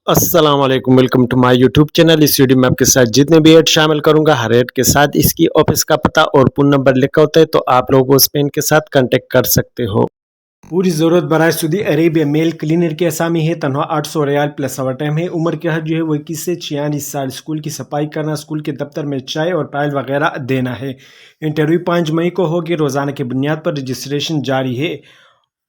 अस्सलाम वालेकुम, welcome to my YouTube channel. इस वीडियो में आपके साथ जितने भी ऐड शामिल करूंगा, हर ऐड के साथ इसकी ऑफिस का पता और फोन नंबर लिखा होता है, तो आप लोग उस पे इनके साथ कांटेक्ट कर सकते हो। पूरी ज़रूरत बरए सऊदी अरेबिया मेल क्लीनर की असामी है। तनहा 800 रियाल प्लस ओवर टाइम है। उम्र के हद जो है वो 21 से 46 साल। स्कूल की सफाई करना, स्कूल के दफ्तर में चाय और फाइल वगैरह देना है। इंटरव्यू 5 मई को होगी। रोज़ाना की बुनियाद पर रजिस्ट्रेशन जारी है।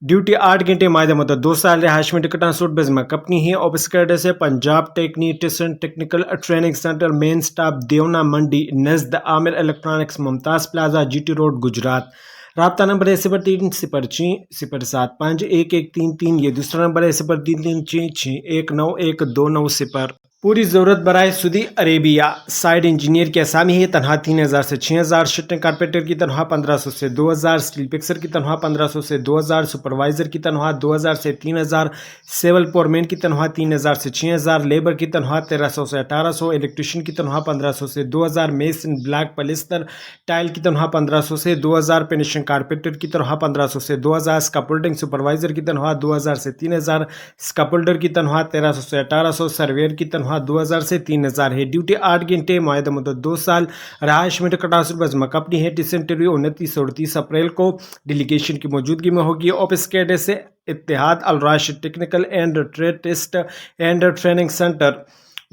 ड्यूटी 8 घंटे मायदा मुद्दत 2 साल रिहाइश में टिकट सूट बजमा कंपनी है। ऑफिस कैडर से Punjab technician technical training centre, main staff, Dewna Mandi, नजद Amir electronics, Mumtaz plaza, GT road, Gujrat. रब्ता नंबर है 0306 075 1133। ये दूसरा नंबर है 0336619129। पूरी ज़रूरत बराए सऊदी अरेबिया साइड इंजीनियर की असामी है। तनहा 3000 से 6000। शिफ्टिंग कारपेंटर की तनहा 1500 से 2000। स्टील पिक्सर की तनहा 1500 से 2000। सुपरवाइजर की तनहा 2000 से 3000। सिविल फोरमैन की तनहा 3000 से 6000। लेबर की तनहा 1300 से 1800। इलेक्ट्रिशियन की तनहा 1500 से 2000। मेसन, ब्लैक, पलिस्तर, टाइल की तनहा 1500 से 2000। फिनिशिंग कारपेंटर की तनहा 1500 से 2000। स्कैफोल्डिंग सुपरवाइजर की तनहा 2000 से 3000। स्कैफोल्डर की तनहा 1300 से 1800। सर्वेयर की तनहा 2000 से 3000 है। ड्यूटी 8 घंटे, मुआयदा मुद्दत 2 साल। रहायश में कटासुर बजमा कंपनी है। टिस इंटरव्यू 29 और 30 अप्रैल को डेलीगेशन की मौजूदगी में होगी। ऑफिस कैडर से Ittehad Al Rashid technical and trade test and training centre,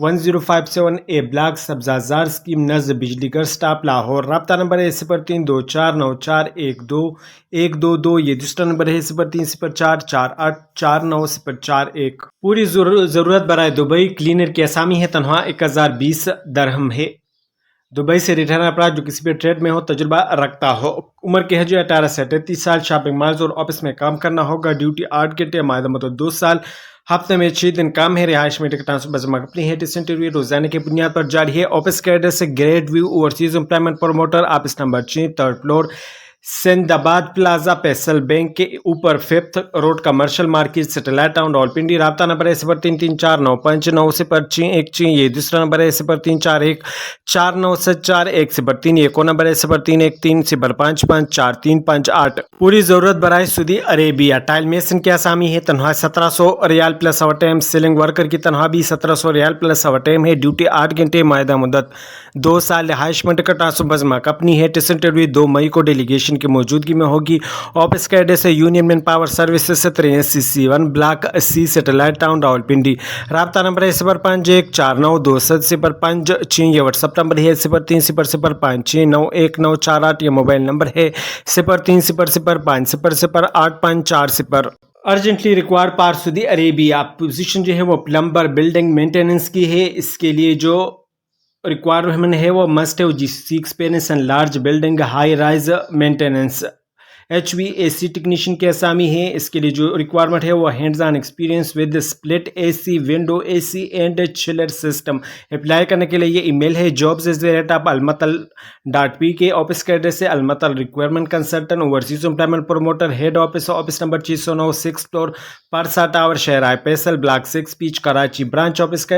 1057 A block, Sabzazar scheme, नज़, बिजली घर स्टाफ, लाहौर। रब्ता नंबर है 032494122122। ये दूसरा नंबर है 030448494041। पूरी ज़रूरत बराए दुबई क्लीनर की असामी है। तनहा 1020 दरहम है। दुबई से रिटर्न अफराद जो किसी भी ट्रेड में हो, तजुर्बा रखता हो। उम्र के है जो 18 से 38 साल। शॉपिंग मॉल्स और ऑफिस में काम करना होगा। ड्यूटी 8 घंटे, मायदा मुद्दत 2 साल। हफ्ते में 6 दिन काम है। रिहाइश में टिकट बजमा कंपनी है। टिस इंटरव्यू रोजाना की बुनियाद पर जारी है। ऑफिस कैडर से grade view overseas employment promoter, office number 6, 3rd floor, Sindabad plaza, Faisal bank के ऊपर, 5th road, commercial market, satellite town, Rawalpindi. रब्ता नंबर है 0334959061 ये दूसरा नंबर है 0341497441 ये को नंबर है 031305543558। पूरी जरूरत बराए सऊदी अरेबिया टाइल मेसन की आसामी है। तनख्वाह 1700 रियाल plus overtime. Ceiling worker की तनख्वाह भी 1700 रियाल प्लस ओवर टाइम है। ड्यूटी 8 घंटे, मायदा मुद्दत 2 साल। रिहाइश में टिकट बजमा कंपनी है। टिस इंटरव्यू 2 मई को डेलीगेशन की मौजूदगी में होगी। ऑफिस का एड्रेस है union manpower services 83C1 block C, satellite town, Rawalpindi. रब्ता नंबर है 0514927005। ये व्हाट्सअप नंबर है 0300569148। ये मोबाइल नंबर है 0300500850। अर्जेंटली रिक्वायर्ड पार सऊदी अरेबिया। पोजीशन जो है वो प्लम्बर, बिल्डिंग मेंटेनेंस की है। इसके लिए जो रिक्वायरमेंट है वो मस्ट है जिसकी experience and large building, high rise maintenance. HVAC technician की असामी है। इसके लिए जो रिक्वायरमेंट है वो hands on experience with split AC, window AC and chiller system. Apply करने के लिए ये ईमेल है jobs@almatal.pk। ऑफिस का एड्रेस है अलमतल requirement consultant, overseas employment promoter, head office, office number 609, 6th floor, Parsa tower, शहर फैसल, ब्लॉक 6, पीच, कराची। ब्रांच ऑफिस का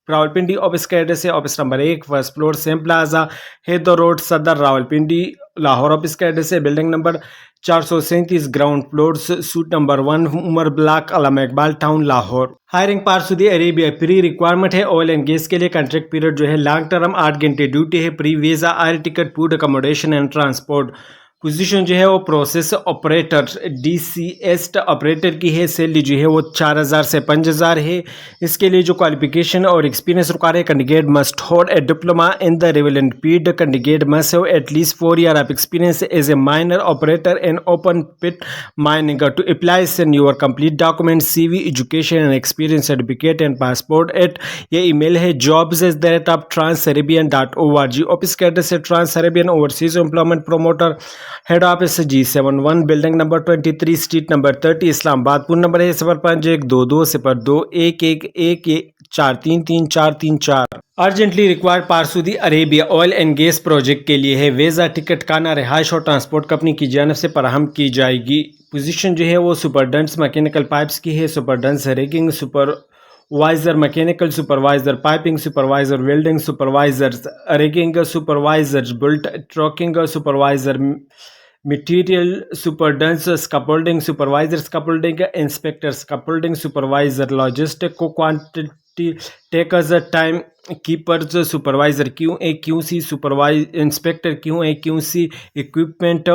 रावलपिंडी। ऑफिस का एड्रेस है office number 1, 1st floor, same plaza, Haider road, Saddar, Rawalpindi, Lahore. Office का एड्रेस है building number 437, ground floor, suite number 1, Umar block, Allama Iqbal town, Lahore. Hiring पार Saudi Arabia. Pre requirement है oil and gas के लिए। कॉन्ट्रैक्ट पीरियड जो है लॉन्ग टर्म, 8 घंटे ड्यूटी है। Pre visa, air ticket, food, accommodation and transport. Position जो है वो प्रोसेस ऑपरेटर, DCS ऑपरेटर की है। सैलरी जो है वो 4000 से 5000 है। इसके लिए जो क्वालिफिकेशन और एक्सपीरियंस रिक्वायर है, candidate must hold a diploma in the relevant field. Candidate must have at least 4 years of experience as a minor operator in open pit mining. To apply send your complete document, CV, education and experience certificate and passport at. ये email है jobs@transcaribbean.org। Office के address है trans arabian overseas employment promoter, head office G71, building number 23, street number 30, Islamabad. Phone number है 0512202114333434। Urgently required पार Saudi Arabia oil and gas project के लिए है। Visa, ticket, खाना, रिहाइश और ट्रांसपोर्ट कंपनी की जानब से फराहम की जाएगी। पोजीशन जो है वो सुपरडेंट्स मैकेनिकल पाइप्स की है। Superintendents rigging, supervisor mechanical, supervisor piping, supervisor welding, supervisor rigging, supervisor bolt torquing, supervisor material superintendent scaffolding supervisor scaffolding inspector scaffolding supervisor logistic quantity takers time keepers supervisor QA QC supervisor inspector QA QC equipment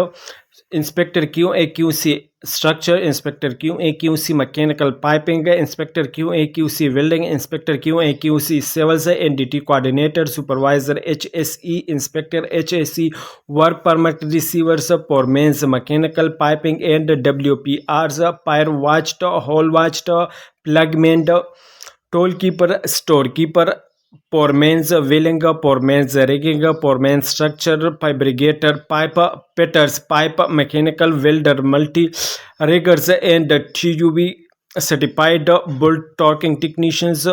inspector QA QC structure inspector QA QC mechanical piping inspector QA QC welding inspector QA QC civils NDT coordinator supervisor HSE inspector HSE work permit receivers foremen mechanical piping and WPRs fire watched hall watched plugman tollkeeper storekeeper foreman's wheeling foreman's rigging foreman structure fabricator pipe fitters pipe mechanical welder multi riggers and TUV certified bolt torquing technicians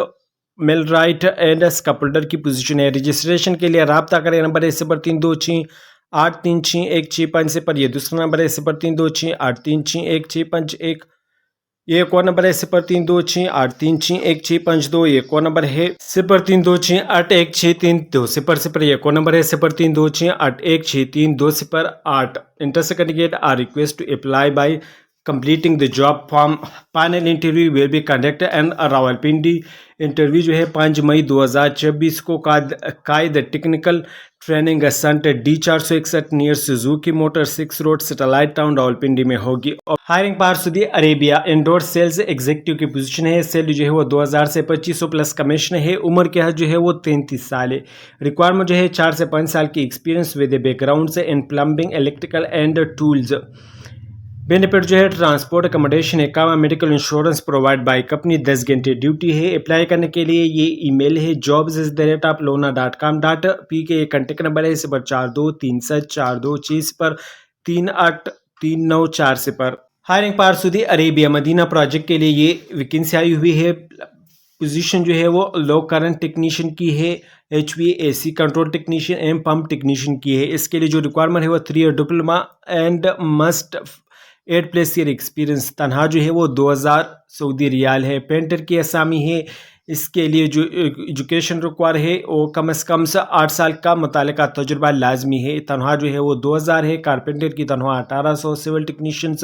millwright and sculptor की position है। Registration के लिए रब्ता करें, number है 032683615 ये दूसरा number है 032683615 ये एक और नंबर है 032683615 ये एक और नंबर है 032681632 ये एक और नंबर है 032681632 इंटर से candidate are request to apply by completing the job form. Panel interview will be conducted and Rawalpindi interview जो है 5 मई 2024 को Quaid technical training centre D461 near Suzuki motor 6 road satellite town Rawalpindi में होगी। हायरिंग पार Saudi Arabia indoor sales executive की position है। Salary जो है वो 2000 से 2500 प्लस कमीशन है। उम्र क्या है जो है वो 33 साल है। रिक्वायरमेंट जो है 4 से 5 साल की एक्सपीरियंस विद बैकग्राउंड से in plumbing electrical and tools. Benefit जो है ट्रांसपोर्ट अकोमोडेशन है, comma medical insurance provide by company, 10 घंटे ड्यूटी है। अप्लाई करने के लिए ये ईमेल है jobs@lona.com.pk। ये कॉन्टेक्ट नंबर है 0423742 पर 3839 पर। हायरिंग पार सऊदी अरेबिया मदीना प्रोजेक्ट के लिए ये वैकेंसी आई हुई है। पोजीशन जो है वो लो करंट टेक्नीशियन की है, HVAC control technician and pump technician की है। इसके लिए जो रिक्वायरमेंट है वो 3 year diploma and must 8+ year experience. तनहा जो है वो 2000 सऊदी रियाल है। पेंटर की असामी है। इसके लिए जो एजुकेशन रिक्वायर है वो कम से कम 8 साल का मुतालिका तजुर्बा लाजमी है। तनहा जो है वो 2000 है। कारपेंटर की तनख्वाह 1800, सिविल टेक्नीशियंस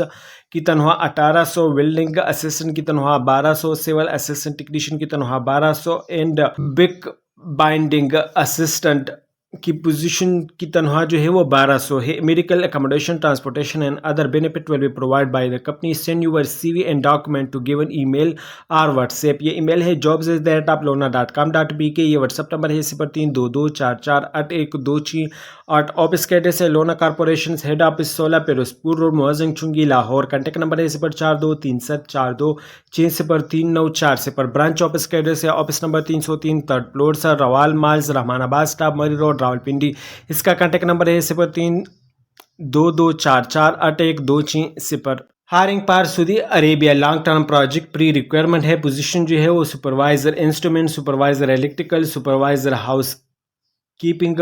की तनख्वाह 1800, वेल्डिंग असिस्टेंट की तनख्वाह 1200, सिविल असिस्टेंट टेक्नीशियन की तनख्वाह 1200 एंड बिग बाइंडिंग असिस्टेंट की पोजीशन की तनख्वाह जो है वो 1200 है। Medical accommodation transportation and other benefit will be provide by the company. Send your CV and document to given email और व्हाट्सएप। ये ईमेल है jobs@lona.com.pk। ये व्हाट्सएप नंबर है 0322448126। ऑफिस का एड्रेस है Lona corporation head office 16 Ferozepur road Muazzam Chungi Lahore. Contact number है 042374260394 पर। Branch office का एड्रेस है office number 303 3rd floor Sarwar malls Rahmanabad staff Murree road Rawalpindi. इसका कॉन्टैक्ट नंबर है 0322448126। हायरिंग पार Saudi Arabia long term project pre requirement है। पोजीशन जो है वो supervisor instrument supervisor electrical supervisor housekeeping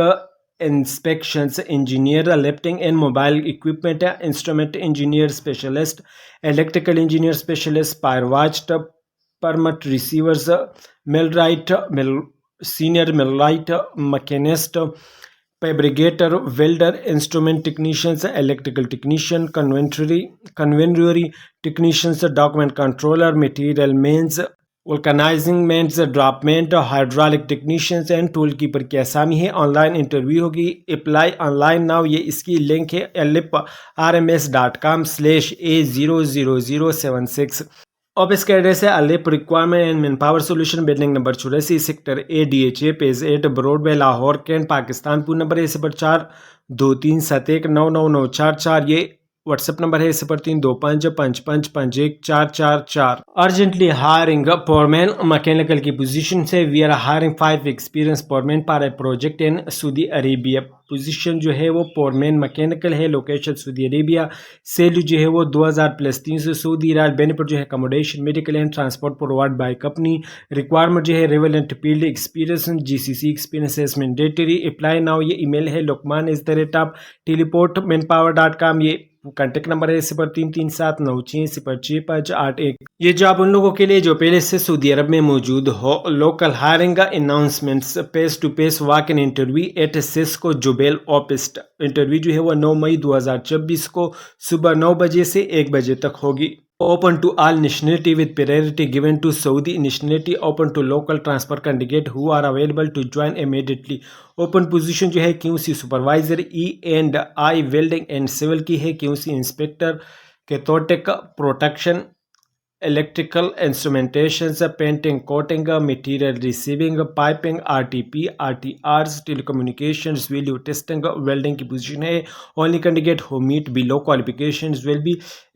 inspections engineer lifting and mobile equipment instrument engineer specialist electrical engineer specialist fire watch permit receivers millwright senior millwright machinist fabricator welder instrument technicians electrical technician inventory technicians document controller material men organizing men draftsmen hydraulic technicians and tool keeper की आसामी है। Online interview होगी। Apply online now. ये इसकी link है alip.rms.com/A00076। Office का address है Alip requirement and manpower solution building number 84 sector ADHA phase 8 Broadway Lahore cantt Pakistan. Phone number है 0423719994। ये व्हाट्सएप नंबर है 0325555144। अर्जेंटली हायरिंग फॉरमैन मैकेनिकल की पोजीशन से we are hiring 5 experience foreman for a project in Saudi Arabia. Position जो है वो foreman mechanical है। Location Saudi Arabia. Salary जो है वो 2000 + 300 सऊदी रियाल। बेनिफिट जो है accommodation medical and transport provide by company. Requirement जो है relevant field experience GCC experience is mandatory. Apply now. ये ईमेल है lokman@teleport manpower.com। ये کانٹیکٹ نمبر ہے 0337960651. یہ جاب ان لوگوں کے لیے جو پہلے سے سعودی عرب میں موجود ہو. Local hiring announcements. Face to face walk in interview at SISCO Jubail آپسٹ. انٹرویو جو ہے وہ 9 مئی 2024 کو صبح 9 بجے سے 1 بجے تک ہوگی. Open to all nationality with priority given to Saudi nationality. Open to local transfer candidate who are available to join immediately. Open position جو ہے QC supervisor E&I welding and civil کی ہے. QC inspector cathodic protection electrical instrumentations painting coating material receiving piping RTP RTRs telecommunications value testing welding کی position ہے. Only candidate who meet below qualifications will be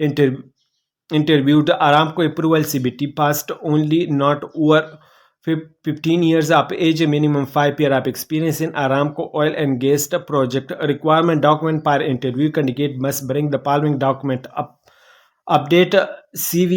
interviewed. Aramco approval CBT passed only, not over 15 years of age, minimum 5 years of experience in Aramco oil and gas project. Requirement document for interview candidate must bring the following document: update CV,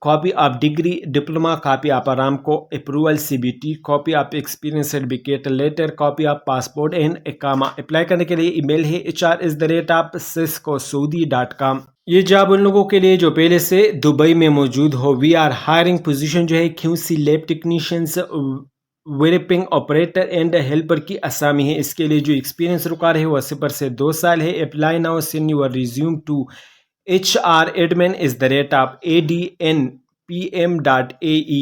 copy of degree, diploma, copy of Aramco approval CBT, copy of experience certificate, letter, copy of passport and اقامہ. Apply کرنے کے لیے ای میل ہے hr@ciscosaudi.com. یہ job in لوگوں کے لیے جو پہلے سے دبئی میں موجود ہو. وی آر ہائرنگ پوزیشن جو ہے QC lab technicians wrapping operator and helper کی اسامی ہے. اس کے لیے جو ایکسپیرینس ریکوائر ہے وہ 0 سے 2 سال ہے. Apply now, send your resume to hr@admin@adnpm.ae.